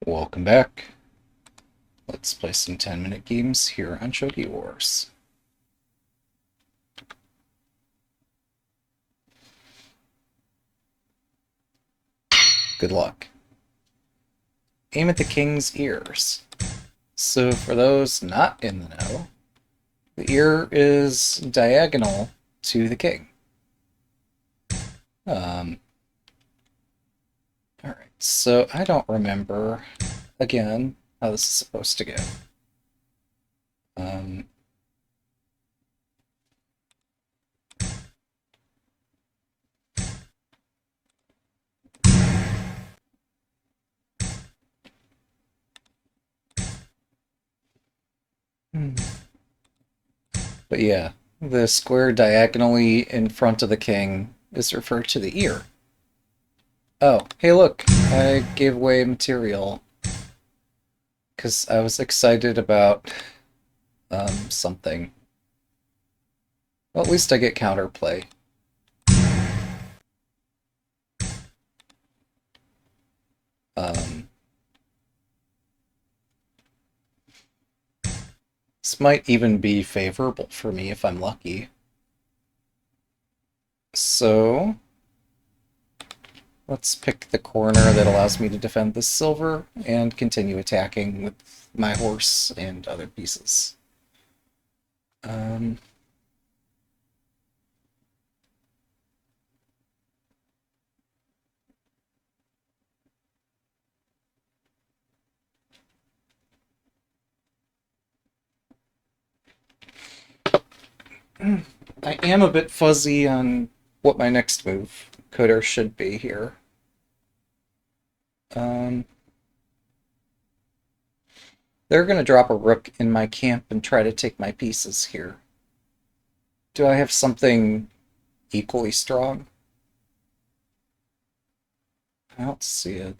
Welcome back. Let's play some 10-minute games here on Shogi Wars. Good luck. Aim at the king's ears. So for those not in the know, the ear is diagonal to the king. Alright, so I don't remember, again, how this is supposed to go. But yeah, the square diagonally in front of the king is referred to the ear. Oh, hey look, I gave away material because I was excited about something. Well, at least I get counterplay. This might even be favorable for me if I'm lucky. So, let's pick the corner that allows me to defend this silver and continue attacking with my horse and other pieces. I am a bit fuzzy on what my next move could or should be here. They're going to drop a rook in my camp and try to take my pieces here. Do I have something equally strong? I don't see it.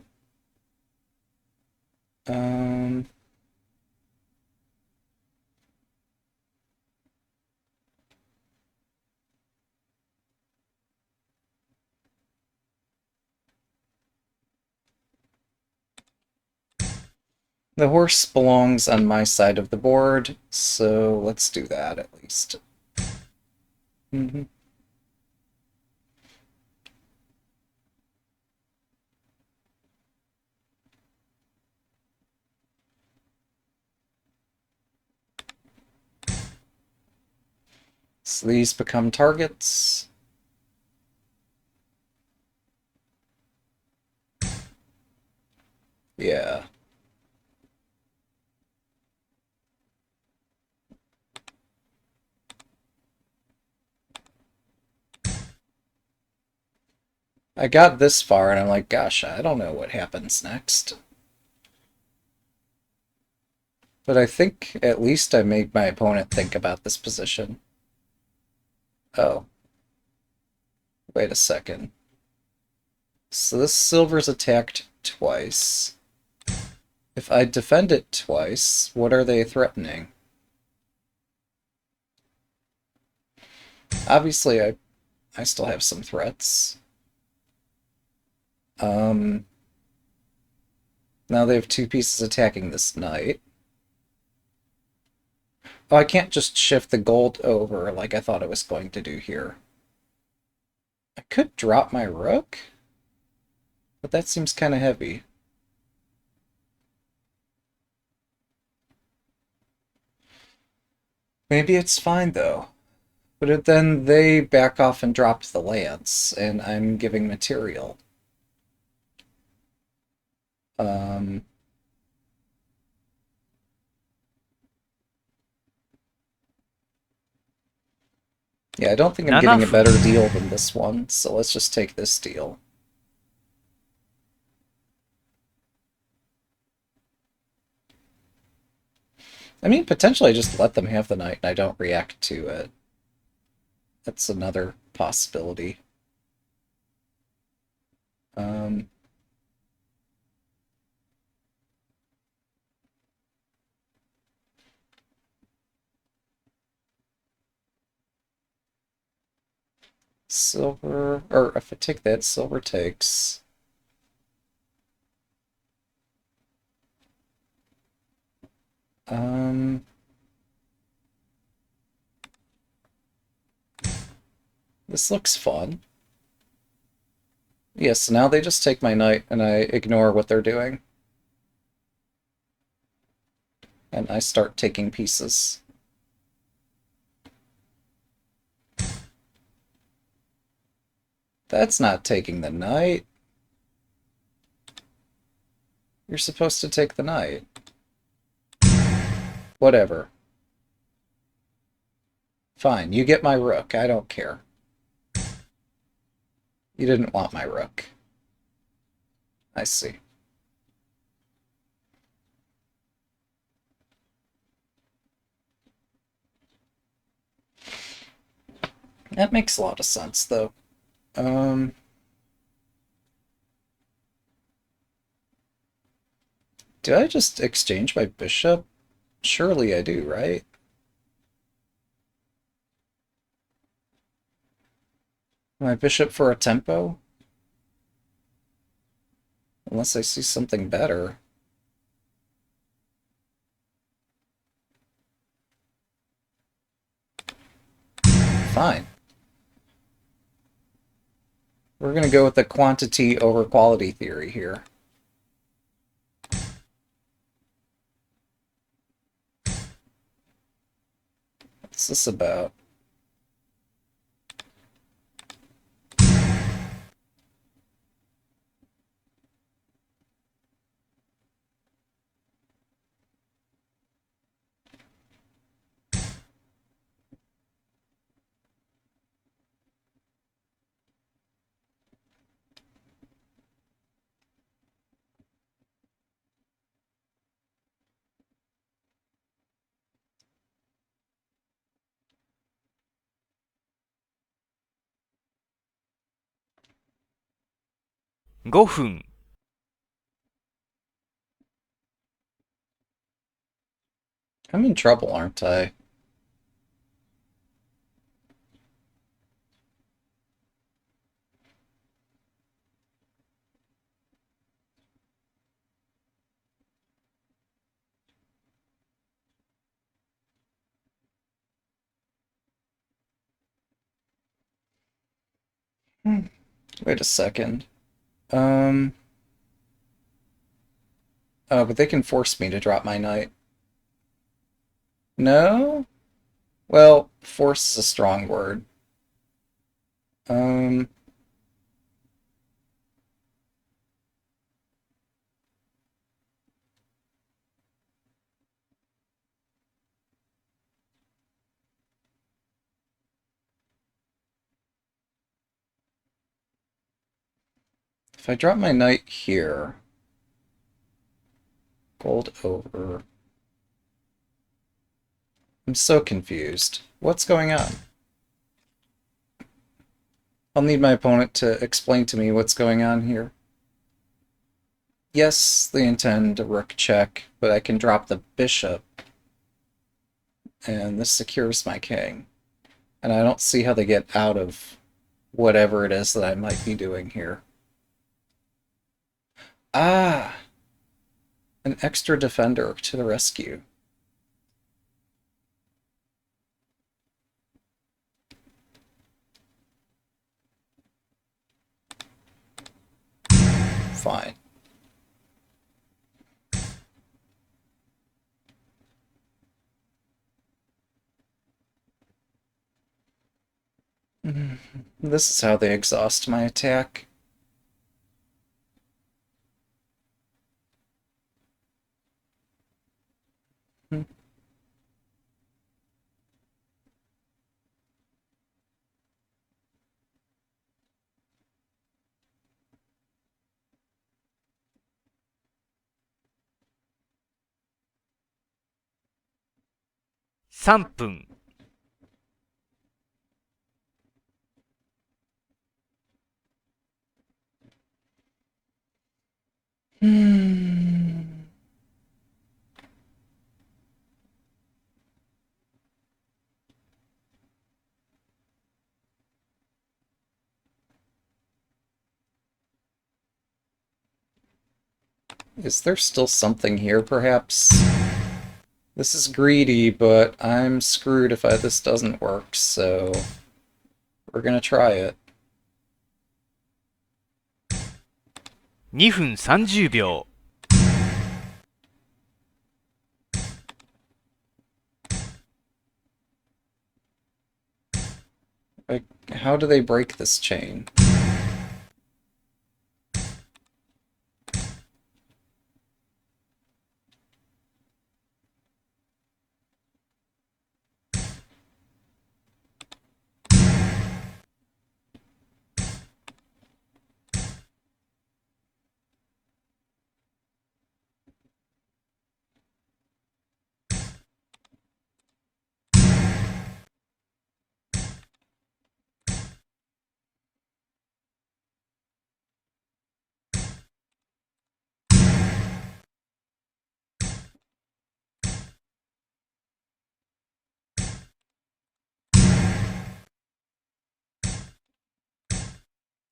The horse belongs on my side of the board, so let's do that at least. So these become targets. Yeah. I got this far and I'm like, gosh, I don't know what happens next. But I think at least I made my opponent think about this position. Oh. Wait a second. So this silver's attacked twice. If I defend it twice, what are they threatening? Obviously, I still have some threats. Now they have two pieces attacking this knight. Oh, I can't just shift the gold over like I thought I was going to do here. I could drop my rook, but that seems kind of heavy. Maybe it's fine, though. But then they back off and drop the lance, and I'm giving material. Yeah, I don't think I'm getting a better deal than this one, so let's just take this deal. I mean, potentially I just let them have the knight and I don't react to it. That's another possibility. Silver, or if I take that, silver takes. This looks fun. Yes, now they just take my knight and I ignore what they're doing. And I start taking pieces. That's not taking the knight. You're supposed to take the knight. Whatever. Fine, you get my rook. I don't care. You didn't want my rook. I see. That makes a lot of sense, though. Do I just exchange my bishop? Surely I do, right? My bishop for a tempo? Unless I see something better. Fine. We're going to go with the quantity over quality theory here. What's this about?5分 I'm in trouble, aren't I? Wait a second. Oh, but they can force me to drop my knight. No? Well, force is a strong word. Um, if I drop my knight here, gold over. I'm so confused. What's going on? I'll need my opponent to explain to me what's going on here. Yes, they intend a rook check, but I can drop the bishop, and this secures my king. And I don't see how they get out of whatever it is that I might be doing here. Ah! An extra defender to the rescue. Fine. This is how they exhaust my attack. Hmm. 3分 Hmm. Is there still something here, perhaps? This is greedy, but I'm screwed if this doesn't work, so We're gonna try it. 2分30秒。Like, how do they break this chain?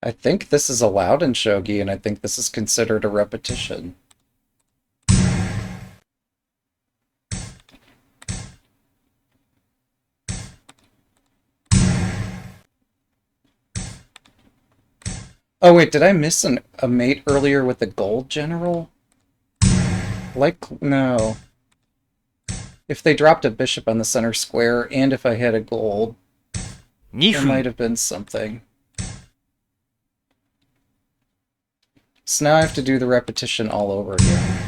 I think this is allowed in Shogi, and I think this is considered a repetition. Oh wait, did I miss a mate earlier with the gold general? Like, no. If they dropped a bishop on the center square, and if I had a gold, 2 there might 分。have been something. So now I have to do the repetition all over again.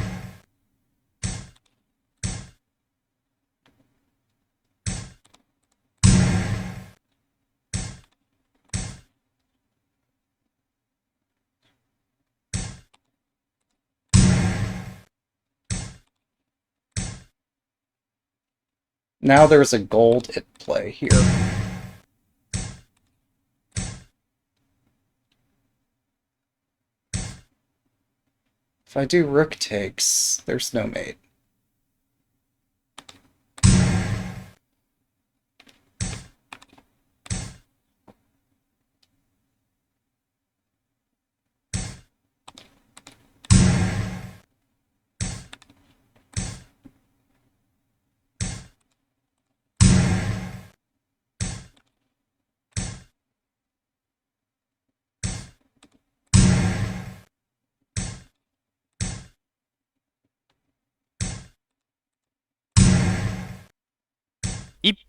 Now there's a gold at play here. If I do rook takes, there's no mate.1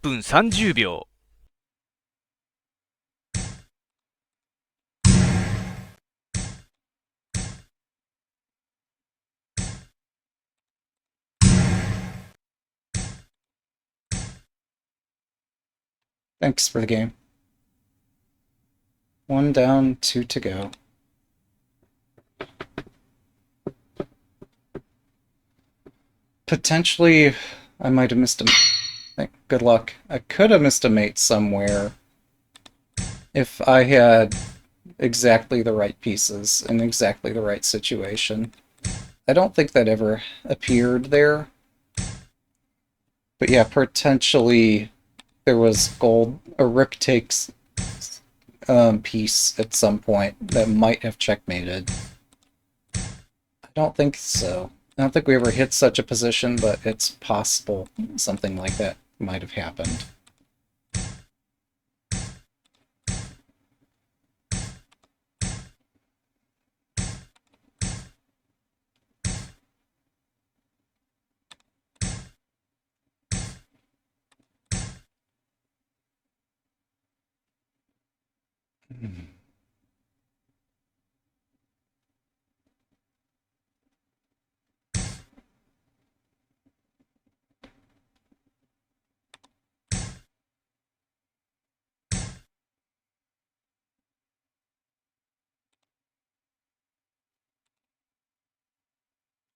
分30秒。Thanks for the game. 1 down, 2 to go. Potentially, I might have missed a... Good luck. I could have missed a mate somewhere if I had exactly the right pieces in exactly the right situation. I don't think that ever appeared there. But yeah, potentially there was gold, a rook takes piece at some point that might have checkmated. I don't think so. I don't think we ever hit such a position, but it's possible something like that might have happened.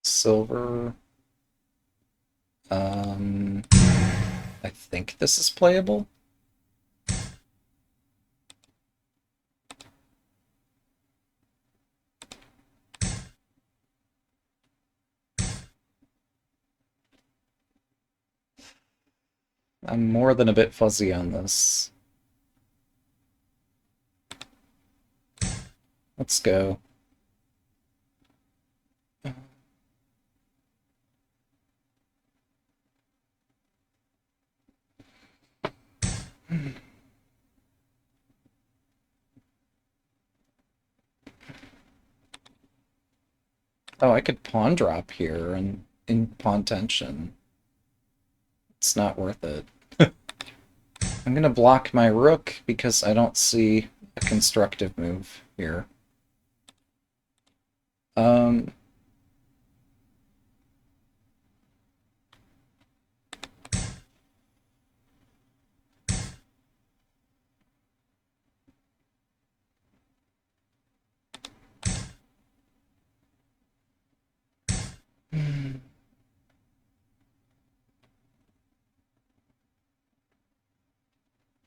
Silver. I think this is playable. I'm more than a bit fuzzy on this. Let's go. Oh, I could pawn drop here and in pawn tension. It's not worth it. I'm gonna block my rook because I don't see a constructive move here. Um,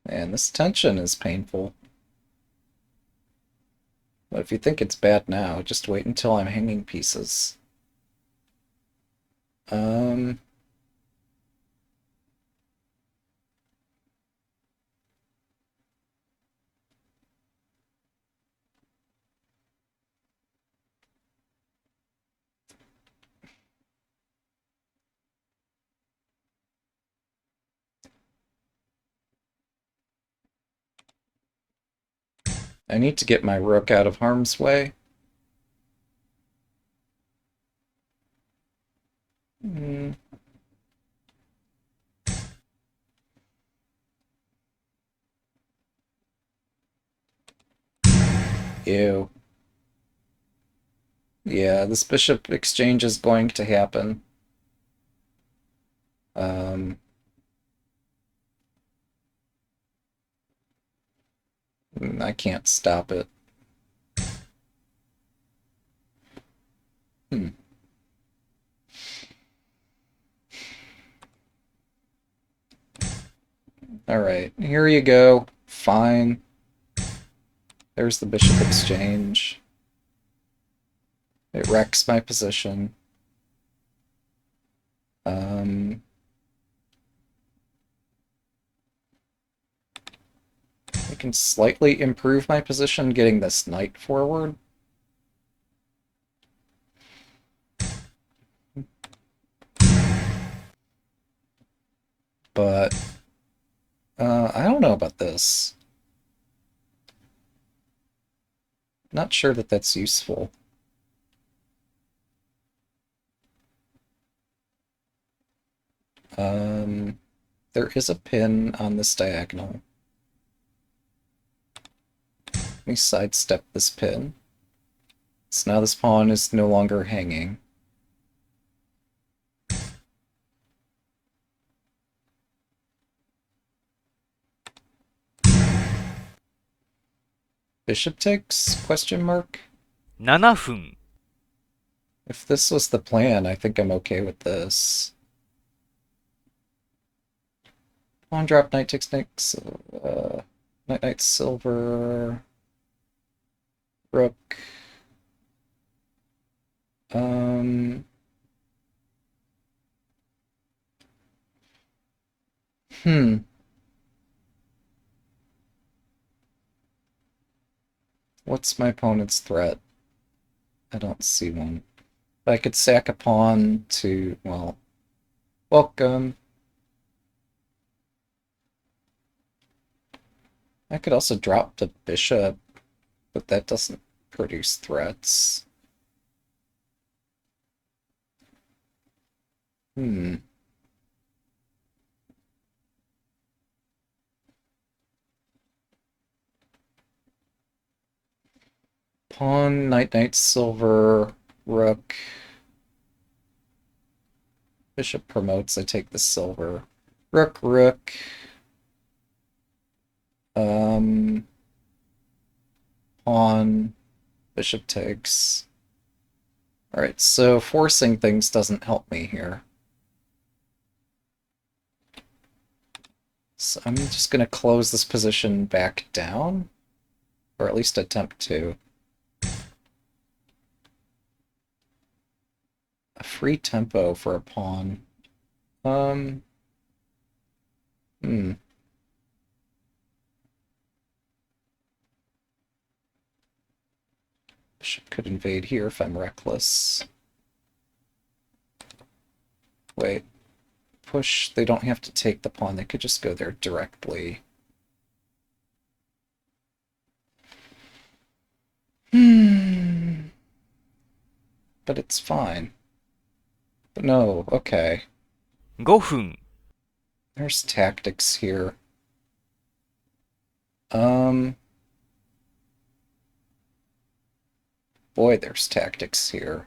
Man, this tension is painful. But if you think it's bad now, just wait until I'm hanging pieces. Um, I need to get my rook out of harm's way. Hmm. Ew. Yeah, this bishop exchange is going to happen. Um, I can't stop it. Hmm. Alright, here you go. Fine. There's the bishop exchange. It wrecks my position. Um, I can slightly improve my position getting this knight forward. But, I don't know about this. Not sure that that's useful. There is a pin on this diagonal. Let me sidestep this pin. So now this pawn is no longer hanging. Bishop takes? Question mark? 7分、 If this was the plan, I think I'm okay with this. Pawn drop, knight takes knight, knight, knight, silver, rook. Um, hmm. What's my opponent's threat? I don't see one. But I could sack a pawn to, well, welcome. I could also drop the bishop, but that doesn't produce threats. Hmm. Pawn, knight, knight, silver, rook. Bishop promotes, I take the silver. Rook, rook. Pawn, bishop takes. Alright, so forcing things doesn't help me here. So I'm just going to close this position back down, or at least attempt to. A free tempo for a pawn. Um, hmm. Bishop could invade here if I'm reckless. Wait. Push. They don't have to take the pawn. They could just go there directly. Hmm. but it's fine. But no, okay. 5分、 There's tactics here. Um, boy, there's tactics here.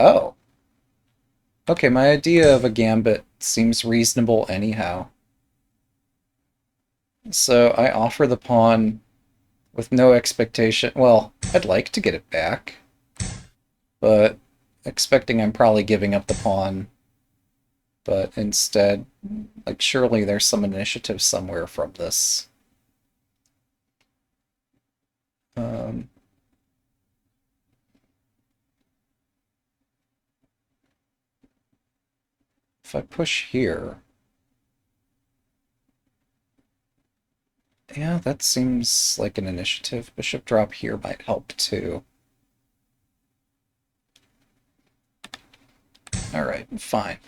Oh. Okay, my idea of a gambit seems reasonable anyhow. So I offer the pawn with no expectation. Well, I'd like to get it back, but expecting I'm probably giving up the pawn. But instead, like, surely there's some initiative somewhere from this. Um, if I push here, yeah, that seems like an initiative. Bishop drop here might help too. Alright, fine.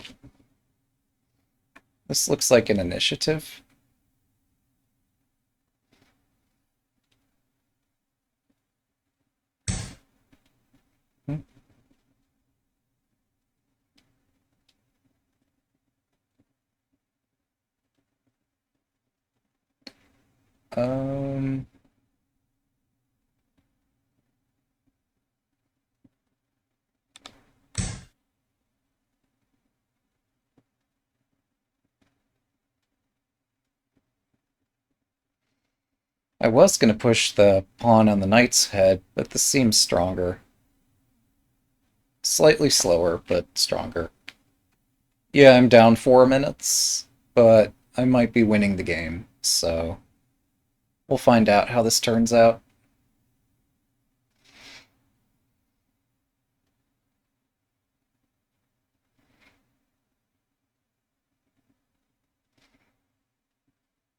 This looks like an initiative. Hmm. Um, I was going to push the pawn on the knight's head, but this seems stronger. Slightly slower, but stronger. Yeah, I'm down 4 minutes, but I might be winning the game, so we'll find out how this turns out.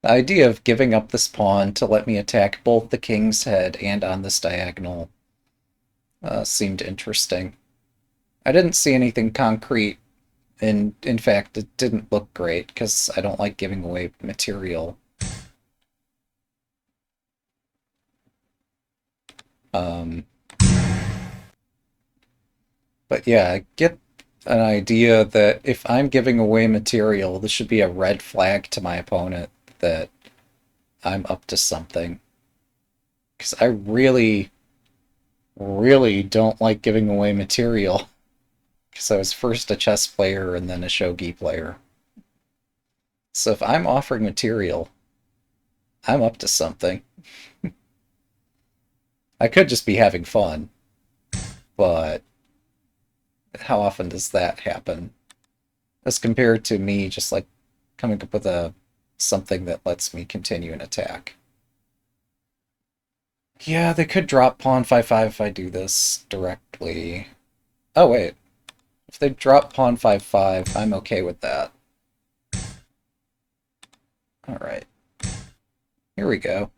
The idea of giving up this pawn to let me attack both the king's head and on this diagonal seemed interesting. I didn't see anything concrete, and in fact, it didn't look great because I don't like giving away material. Um, but yeah, I get an idea that if I'm giving away material, this should be a red flag to my opponent that I'm up to something. Because I really, really don't like giving away material. Because I was first a chess player and then a shogi player. So if I'm offering material, I'm up to something. I could just be having fun, but how often does that happen? As compared to me just like coming up with a something that lets me continue an attack. Yeah, they could drop pawn 5-5 if I do this directly. Oh wait, if they drop pawn 5-5, I'm okay with that. Alright, here we go.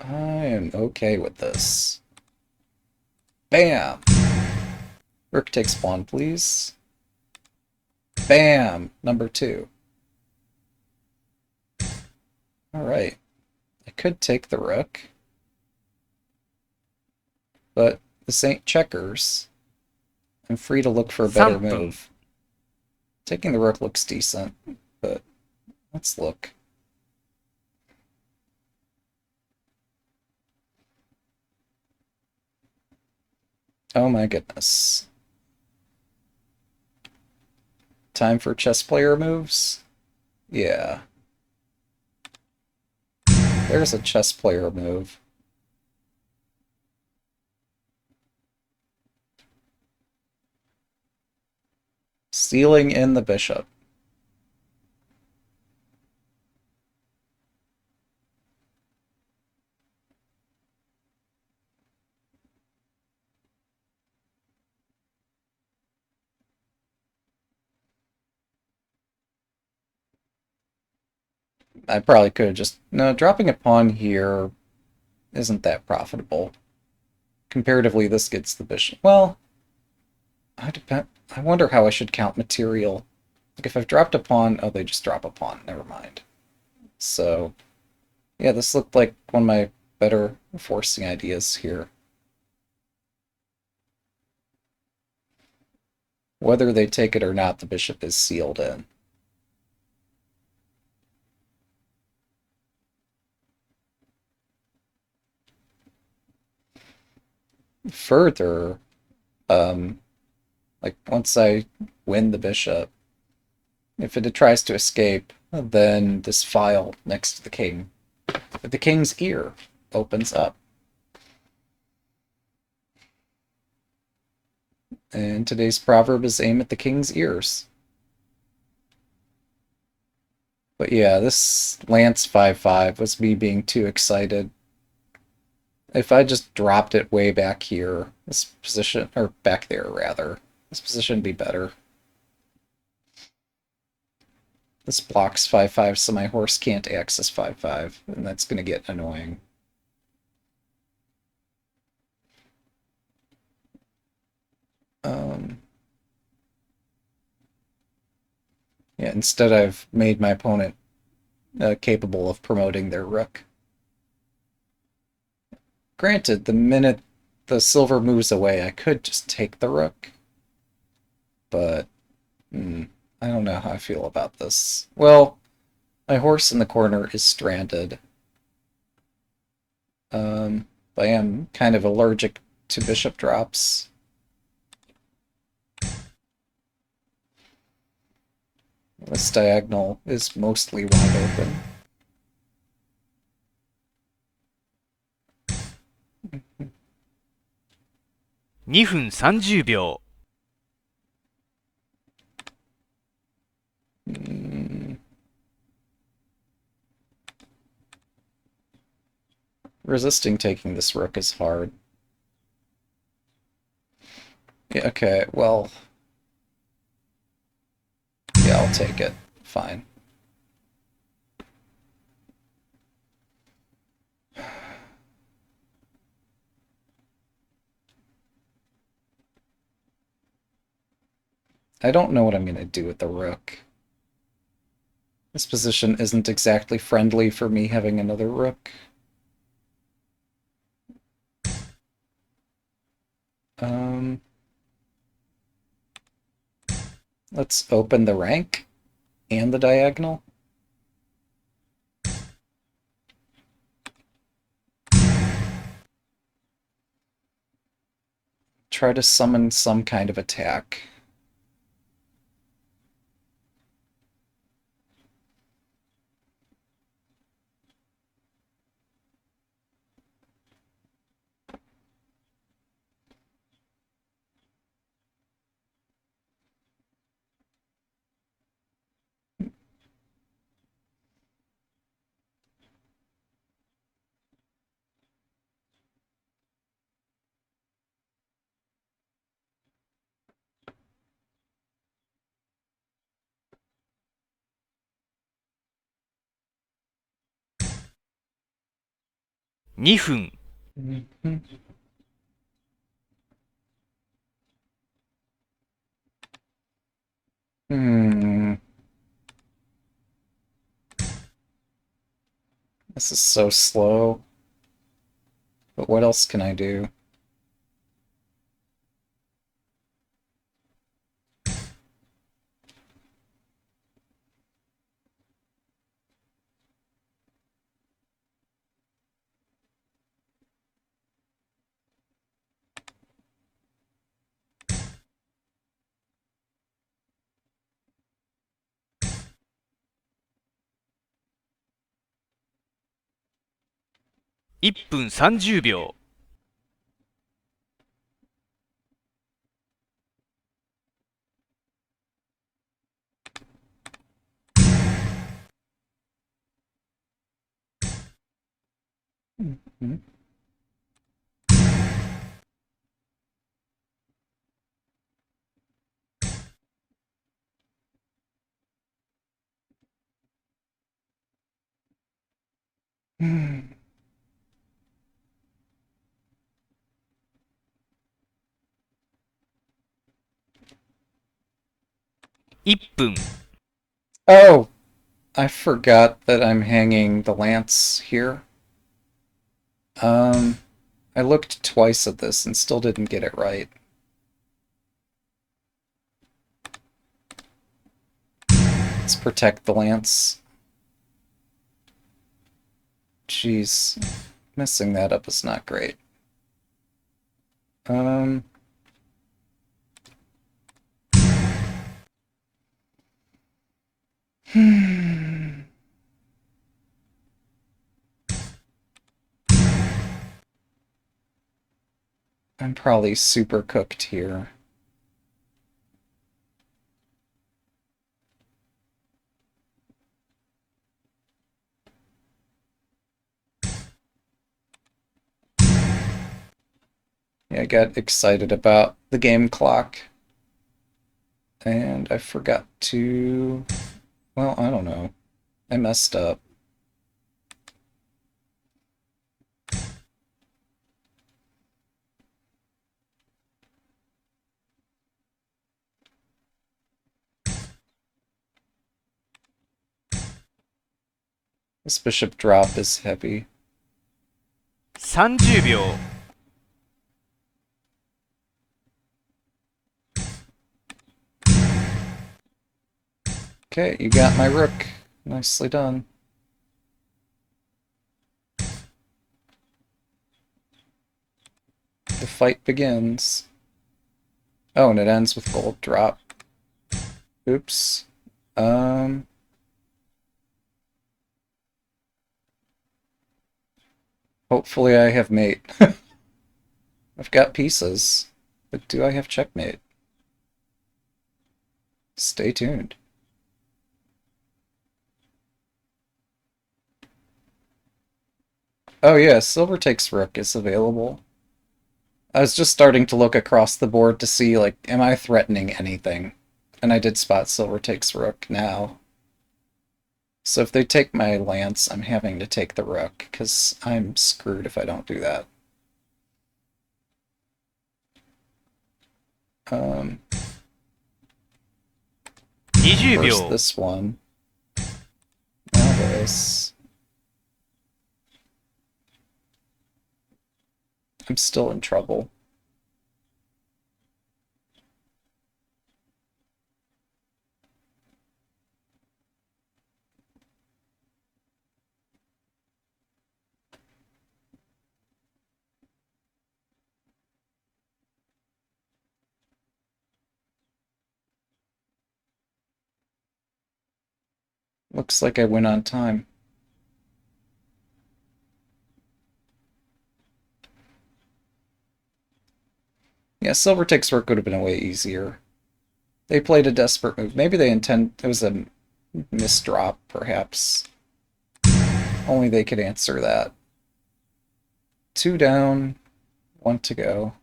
I am okay with this. Bam! Rook takes pawn, please. Bam! Number 2. Alright. I could take the rook. But this ain't checkers. I'm free to look for a better 3分、 move. Taking the rook looks decent, but let's look. Oh my goodness. Time for chess player moves? Yeah. There's a chess player move. Stealing in the bishop. I probably could have just... No, dropping a pawn here isn't that profitable. Comparatively, this gets the bishop. Well, I wonder how I should count material. Like if I've dropped a pawn, oh, they just drop a pawn. Never mind. So, yeah, this looked like one of my better forcing ideas here. Whether they take it or not, the bishop is sealed in. Further, like once I win the bishop, if it tries to escape, then this file next to the king, the king's ear, opens up. And today's proverb is aim at the king's ears. But yeah, this Lance 5-5 was me being too excited. If I just dropped it way back here, this position, or back there rather, this position would be better. This blocks 5-5, so my horse can't access 5-5, and that's going to get annoying. Yeah, instead I've made my opponent capable of promoting their rook. Granted, the minute the silver moves away, I could just take the rook. But, I don't know how I feel about this. Well, my horse in the corner is stranded. I am kind of allergic to bishop drops. This diagonal is mostly wide open.2分30秒。Resisting taking this rook is hard. Yeah, okay, well... Yeah, I'll take it. Fine. I don't know what I'm going to do with the rook. This position isn't exactly friendly for me having another rook. Let's open the rank and the diagonal. Try to summon some kind of attack.2分。Hmm. This is so slow. But what else can I do?1分30秒。Hmm. 1分、Oh! I forgot that I'm hanging the lance here. I looked twice at this and still didn't get it right. Let's protect the lance. Jeez. Messing that up is not great. Um... I'm probably super cooked here. Yeah, I got excited about the game clock. And I forgot to... Well, I don't know. I messed up. This bishop drop is heavy. 30秒。Okay, you got my rook. Nicely done. The fight begins. Oh, and it ends with gold drop. Oops. Hopefully I have mate. I've got pieces, but do I have checkmate? Stay tuned. Oh yeah, silver takes rook is available. I was just starting to look across the board to see, like, am I threatening anything? And I did spot silver takes rook now. So if they take my lance, I'm having to take the rook, because I'm screwed if I don't do that.20 First秒。this one. Now this. I'm still in trouble. Looks like I went on time. Yeah, silver takes rook would have been way easier. They played a desperate move. Maybe they intend... It was a misdrop, perhaps. Only they could answer that. 2 down, 1 to go.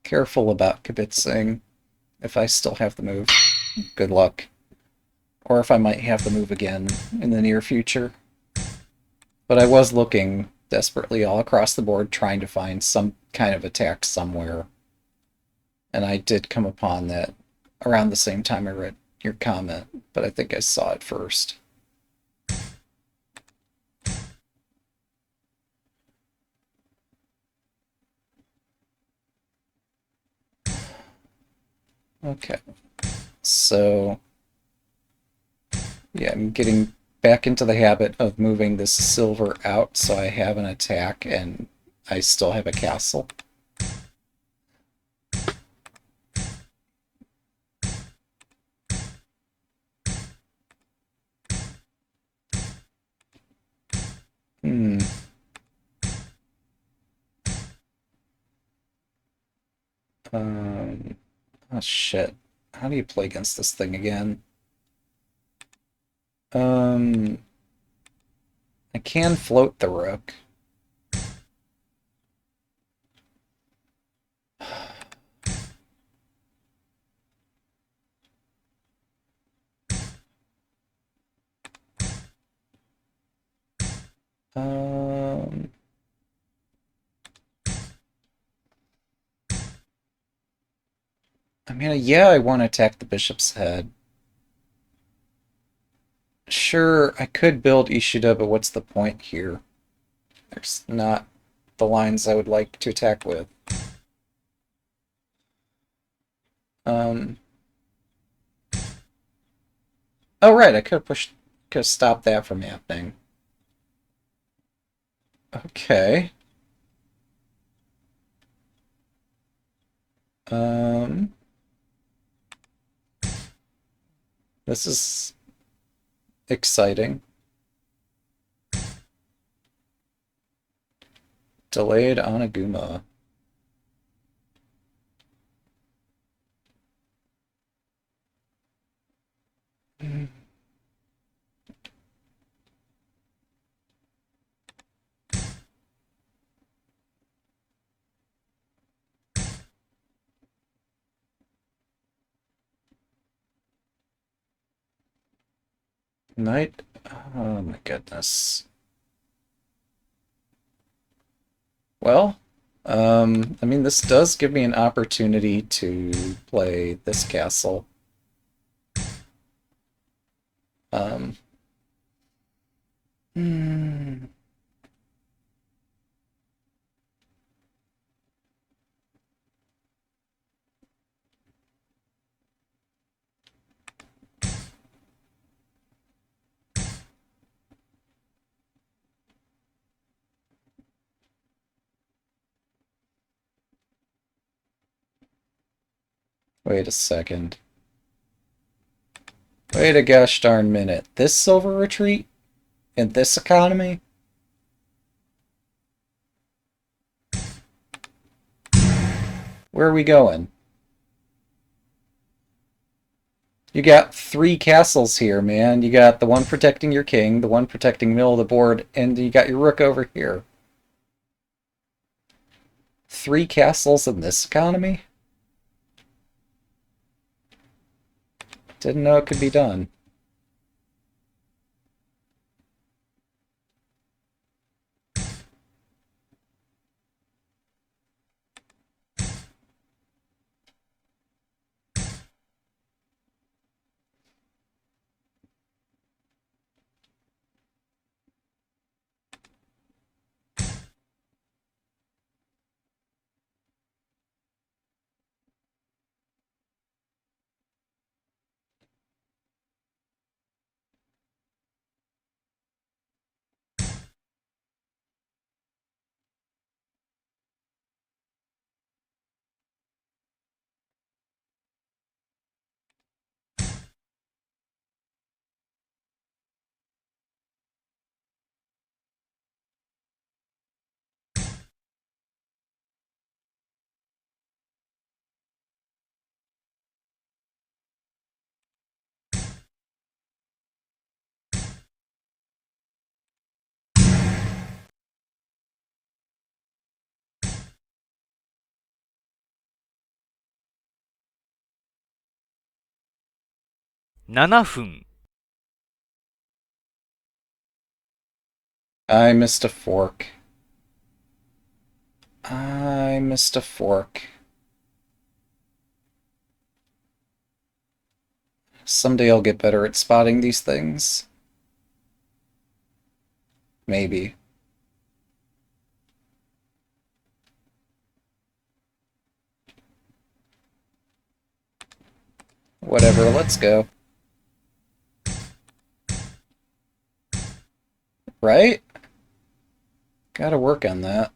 Careful about kibitzing if I still have the move. Good luck. Or if I might have the move again in the near future. But I was looking desperately all across the board trying to find some kind of attack somewhere. And I did come upon that around the same time I read your comment, but I think I saw it first. Okay. So, yeah, I'm getting back into the habit of moving this silver out so I have an attack and I still have a castle. Hmm. Oh shit. How do you play against this thing again? I can float the rook. Um, I mean, yeah, I want to attack the bishop's head. Sure, I could build Ishida, but what's the point here? There's not the lines I would like to attack with. Um. Oh, right, I could have stopped that from happening. Okay. Um. This is exciting. Delayed Oniguma. Knight. Oh my goodness. Well, I mean, this does give me an opportunity to play this castle. Um, hmm. Wait a second. Wait a gosh darn minute. This silver retreat? In this economy? Where are we going? You got 3 castles here, man. You got the one protecting your king, the one protecting middle of the board, and you got your rook over here. 3 castles in this economy? Didn't know it could be done.7分。I missed a fork. I missed a fork. Someday I'll get better at spotting these things. Maybe. Whatever, let's go. Right? Gotta work on that.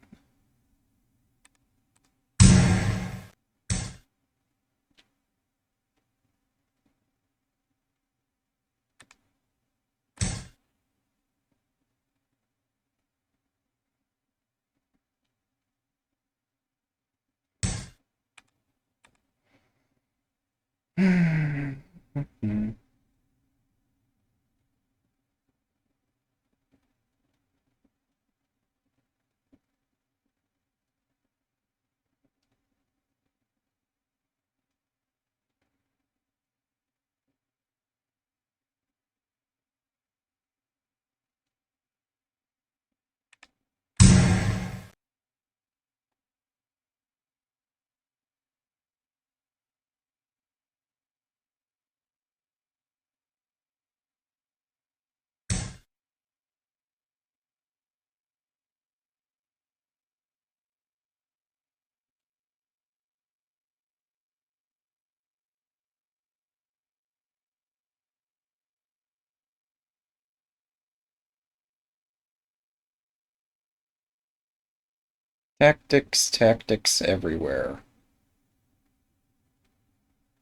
Tactics, tactics everywhere.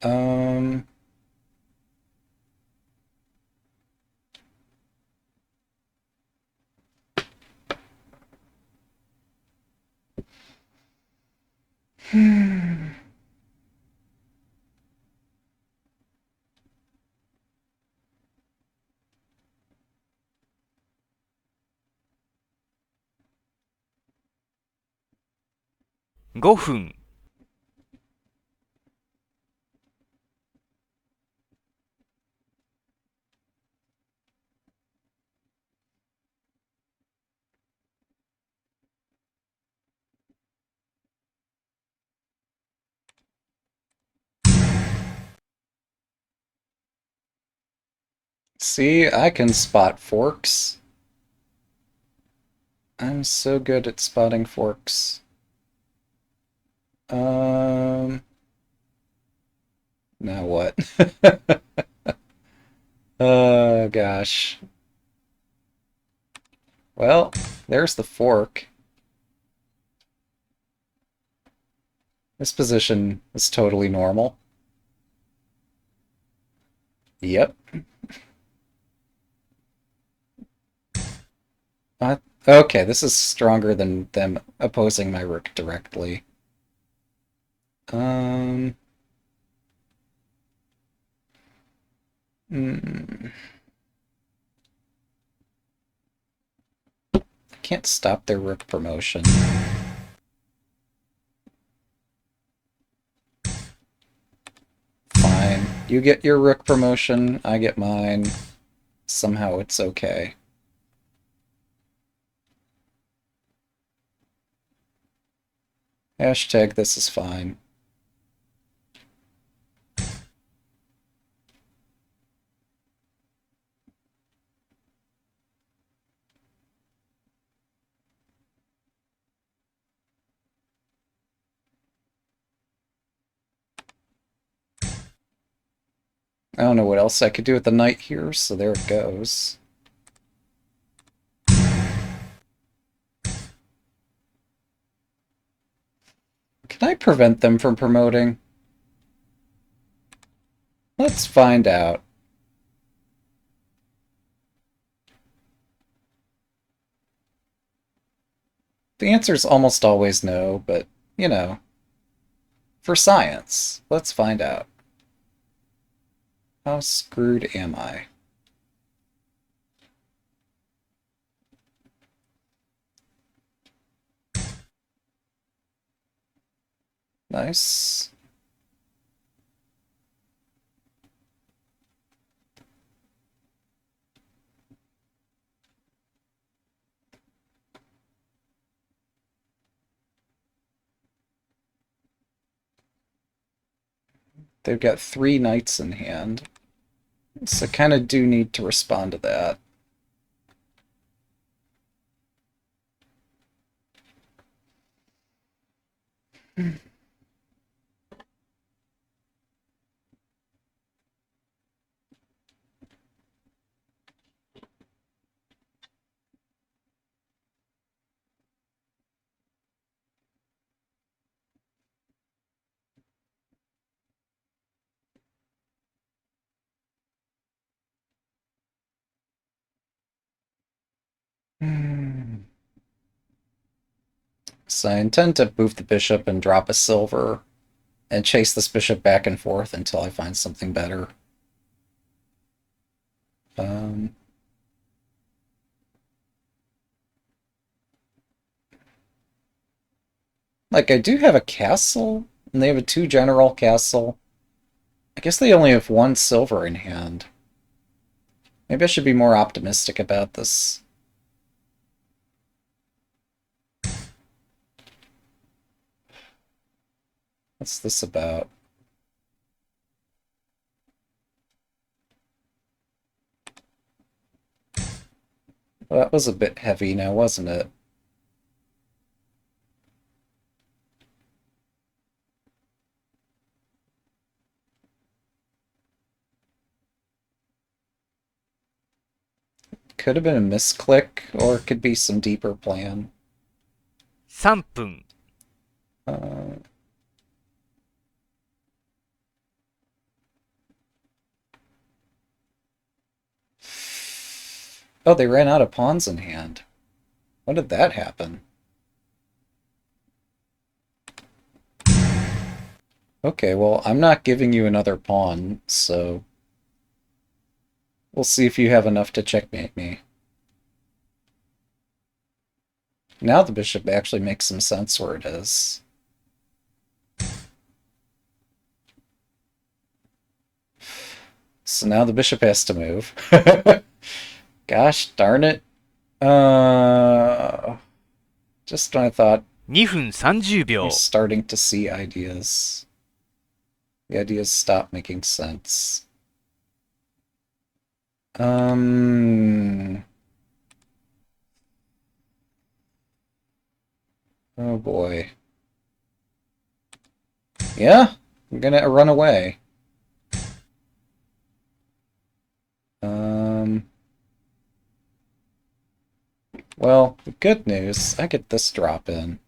Um...5分。See, I can spot forks. I'm so good at spotting forks. Now what? Oh, gosh. Well, there's the fork. This position is totally normal. Yep. Okay, this is stronger than them opposing my rook directly. Um... Hmm. I can't stop their rook promotion. Fine. You get your rook promotion, I get mine. Somehow it's okay. Hashtag this is fine. I don't know what else I could do with the knight here, so there it goes. Can I prevent them from promoting? Let's find out. The answer's almost always no, but, you know, for science, let's find out. How screwed am I? Nice. They've got 3 knights in hand, so kind of do need to respond to that. So I intend to move the bishop and drop a silver and chase this bishop back and forth until I find something better. Um, like, I do have a castle, and they have a 2-general castle. I guess they only have 1 silver in hand. Maybe I should be more optimistic about this. What's this about? Well, that was a bit heavy now, wasn't it? Could have been a misclick, or it could be some deeper plan. 3分、Uh, oh, they ran out of pawns in hand. When did that happen? Okay, well, I'm not giving you another pawn, so we'll see if you have enough to checkmate me. Now the bishop actually makes some sense where it is. So now the bishop has to move. Gosh darn it. Just when I thought 2分30 you're 秒、starting to see ideas, the ideas stop making sense. Oh boy. Yeah, I'm gonna run away. Um, well, the good news, I get this drop in.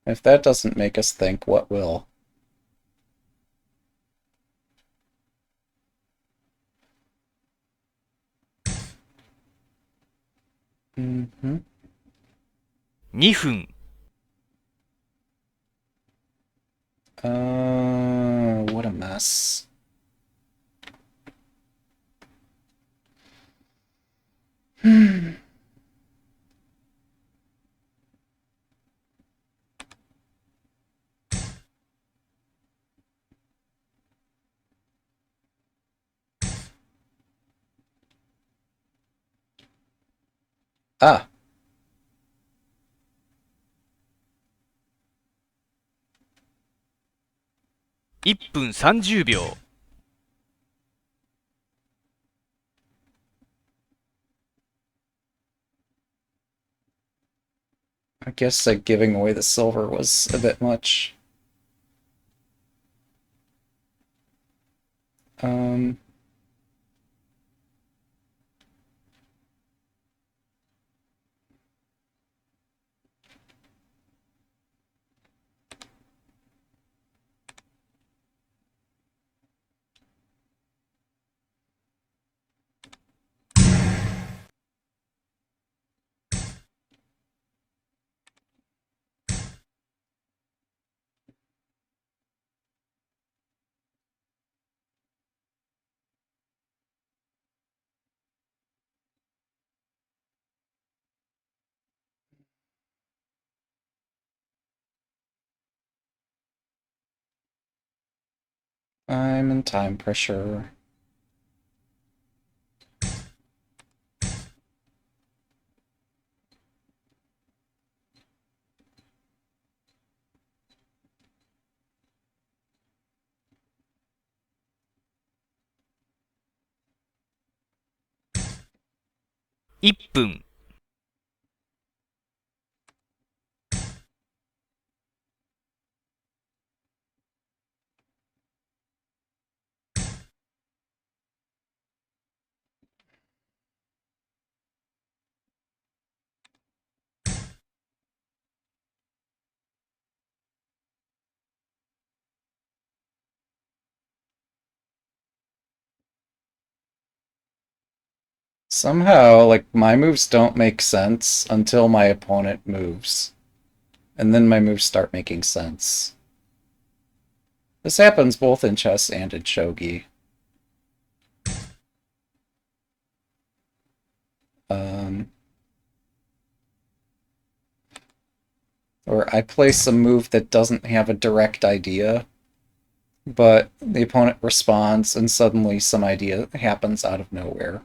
If that doesn't make us think, what will? Mm-hmm. 2分、What a mess. Ah, 1分30秒、I guess giving away the silver was a bit much. Um, I'm in time pressure.1分、Somehow, like, my moves don't make sense until my opponent moves. And then my moves start making sense. This happens both in chess and in shogi. Um, or I place a move that doesn't have a direct idea, but the opponent responds and suddenly some idea happens out of nowhere.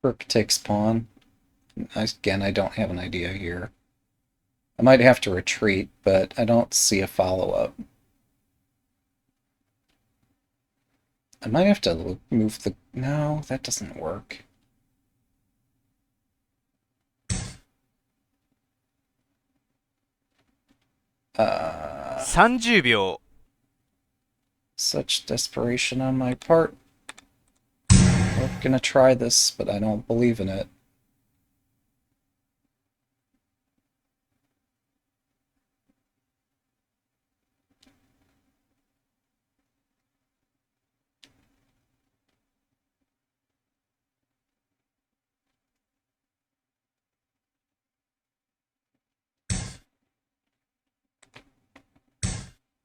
Rook takes pawn. Again, I don't have an idea here. I might have to retreat, but I don't see a follow-up. I might have to move the... No, that doesn't work. 30秒。 Such desperation on my part. We're gonna try this, but I don't believe in it.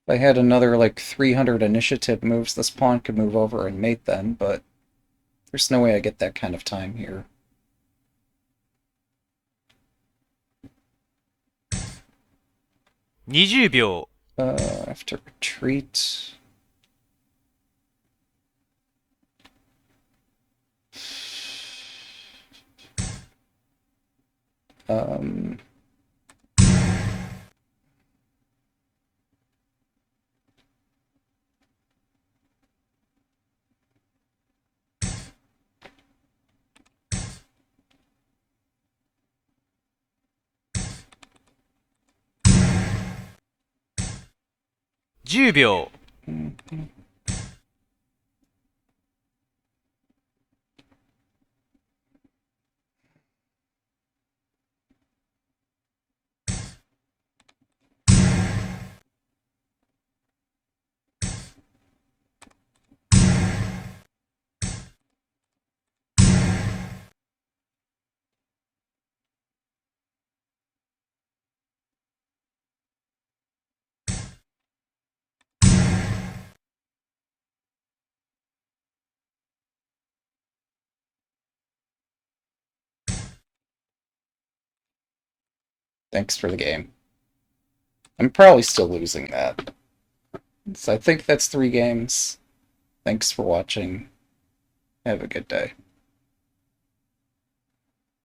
If I had another, like, 300 initiative moves, this pawn could move over and mate then, but there's no way I get that kind of time here. ...20秒。 I have to retreat. Um...10秒。 Thanks for the game. I'm probably still losing that. So I think that's 3 games. Thanks for watching. Have a good day.